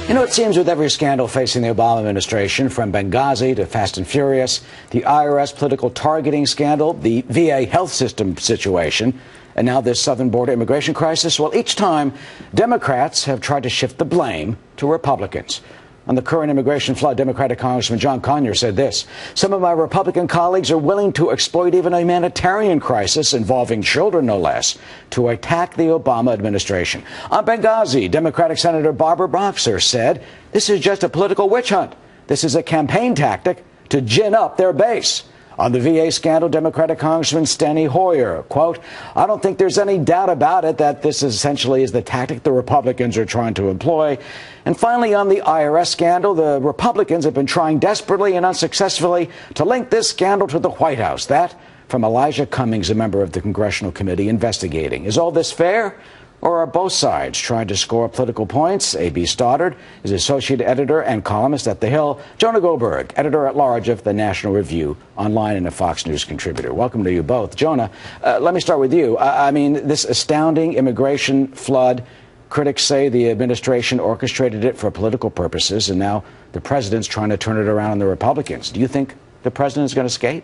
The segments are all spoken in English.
You know, it seems with every scandal facing the Obama administration, from Benghazi to Fast and Furious, the IRS political targeting scandal, the VA health system situation, and now this southern border immigration crisis, well, each time Democrats have tried to shift the blame to Republicans. On the current immigration flood, Democratic Congressman John Conyers said this: "Some of my Republican colleagues are willing to exploit even a humanitarian crisis involving children, no less, to attack the Obama administration." On Benghazi, Democratic Senator Barbara Boxer said, "This is just a political witch hunt. This is a campaign tactic to gin up their base." On the VA scandal, Democratic Congressman Steny Hoyer, quote, "I don't think there's any doubt about it that this essentially is the tactic the Republicans are trying to employ." And finally, on the IRS scandal, the Republicans have been trying desperately and unsuccessfully to link this scandal to the White House. That from Elijah Cummings, a member of the Congressional Committee investigating. Is all this fair? Or are both sides trying to score political points? A.B. Stoddard is associate editor and columnist at The Hill. Jonah Goldberg, editor-at-large of the National Review, online and a Fox News contributor. Welcome to you both. Jonah, let me start with you. I mean, this astounding immigration flood, critics say the administration orchestrated it for political purposes, and now the president's trying to turn it around on the Republicans. Do you think the president is going to skate?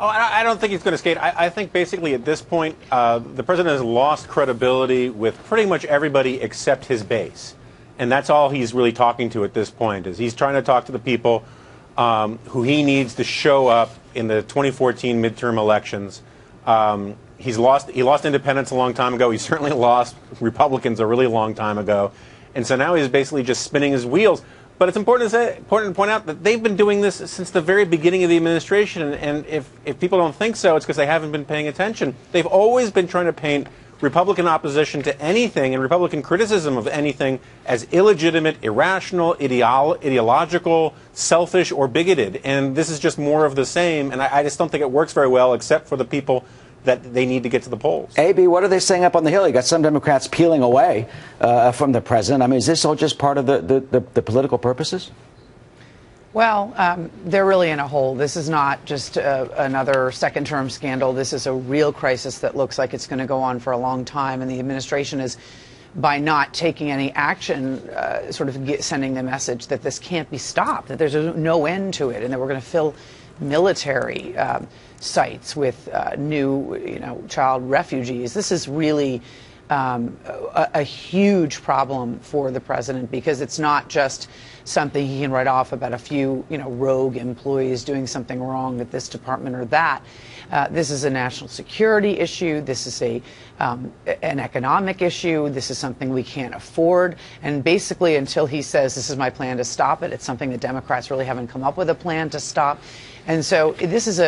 Oh, I don't think he's going to skate. I think basically at this point, the president has lost credibility with pretty much everybody except his base. And that's all he's really talking to at this point, is he's trying to talk to the people who he needs to show up in the 2014 midterm elections. He lost independents a long time ago. He certainly lost Republicans a really long time ago. And so now he's basically just spinning his wheels. But it's important to point out that they've been doing this since the very beginning of the administration, and if people don't think so, it's because they haven't been paying attention. They've always been trying to paint Republican opposition to anything and Republican criticism of anything as illegitimate, irrational, ideological, selfish, or bigoted. And this is just more of the same, and I just don't think it works very well, except for the people that they need to get to the polls. A.B., what are they saying up on the Hill? You got some Democrats peeling away from the president. I mean, is this all just part of the political purposes? Well, they're really in a hole. This is not just another second-term scandal. This is a real crisis that looks like it's going to go on for a long time, and the administration is, by not taking any action, sort of sending the message that this can't be stopped, that there's no end to it, and that we're going to fill military sites with new, child refugees. This is really a huge problem for the president, because it's not just something he can write off about a few, rogue employees doing something wrong at this department or that. This is a national security issue. This is an economic issue. This is something we can't afford. And basically, until he says this is my plan to stop it, it's something that Democrats really haven't come up with a plan to stop. And so this is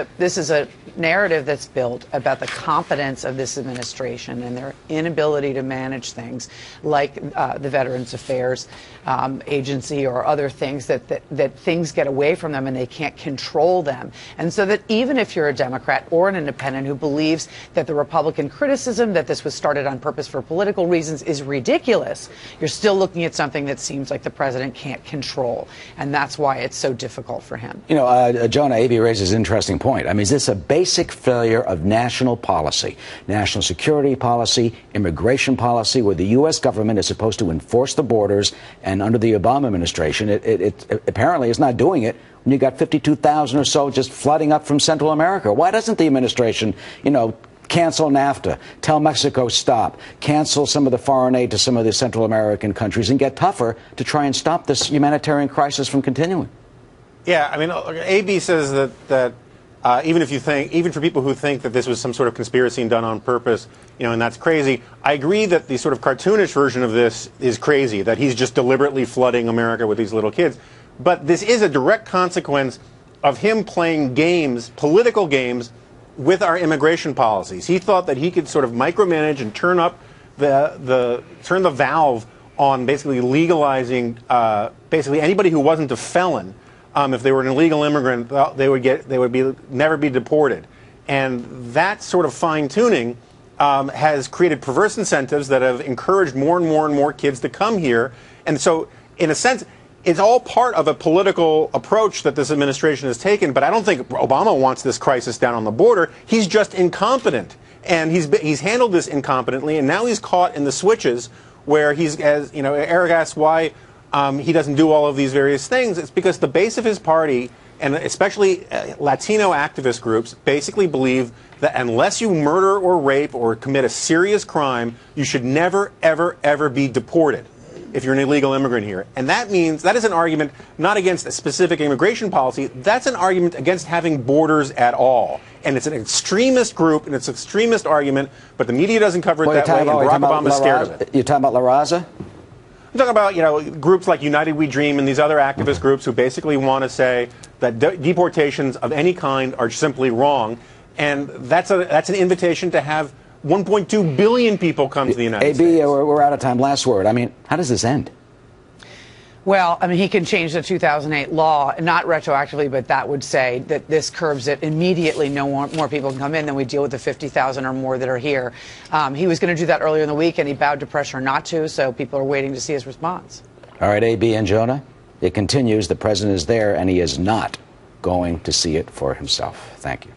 a narrative that's built about the competence of this administration and their inability to manage things like the Veterans Affairs Agency or other things, that things get away from them and they can't control them. And so that even if you're a Democrat or an independent who believes that the Republican criticism that this was started on purpose for political reasons is ridiculous, you're still looking at something that seems like the president can't control. And that's why it's so difficult for him. Jonah, A.B. raises an interesting point. I mean, is this a basic failure of national policy, national security policy, immigration policy, where the U.S. government is supposed to enforce the borders, and under the Obama administration, it apparently is not doing it when you got 52,000 or so just flooding up from Central America? Why doesn't the administration, cancel NAFTA, tell Mexico stop, cancel some of the foreign aid to some of the Central American countries, and get tougher to try and stop this humanitarian crisis from continuing? Yeah, I mean, A.B. says that even for people who think that this was some sort of conspiracy done on purpose, and that's crazy. I agree that the sort of cartoonish version of this is crazy, that he's just deliberately flooding America with these little kids. But this is a direct consequence of him playing games, political games, with our immigration policies. He thought that he could sort of micromanage and turn up turn the valve on basically legalizing basically anybody who wasn't a felon. If they were an illegal immigrant, they would never be deported. And that sort of fine-tuning has created perverse incentives that have encouraged more and more and more kids to come here. And so, in a sense, it's all part of a political approach that this administration has taken. But I don't think Obama wants this crisis down on the border. He's just incompetent. And he's handled this incompetently, and now he's caught in the switches where he's, as you know, Eric asked why he doesn't do all of these various things. It's because the base of his party, and especially Latino activist groups, basically believe that unless you murder or rape or commit a serious crime, you should never, ever, ever be deported if you're an illegal immigrant here. And that means, that is an argument not against a specific immigration policy, that's an argument against having borders at all. And it's an extremist group, and it's an extremist argument, but the media doesn't cover it that way, and Barack Obama's scared of it. You're talking about La Raza? I'm talking about, you know, groups like United We Dream and these other activist groups who basically want to say that deportations of any kind are simply wrong, and that's an invitation to have 1.2 billion people come to the United States. AB, we're out of time. Last word. I mean, how does this end? Well, I mean, he can change the 2008 law, not retroactively, but that would say that this curbs it immediately. No more people can come in, then we deal with the 50,000 or more that are here. He was going to do that earlier in the week, and he bowed to pressure not to, so people are waiting to see his response. All right, AB and Jonah, it continues. The president is there, and he is not going to see it for himself. Thank you.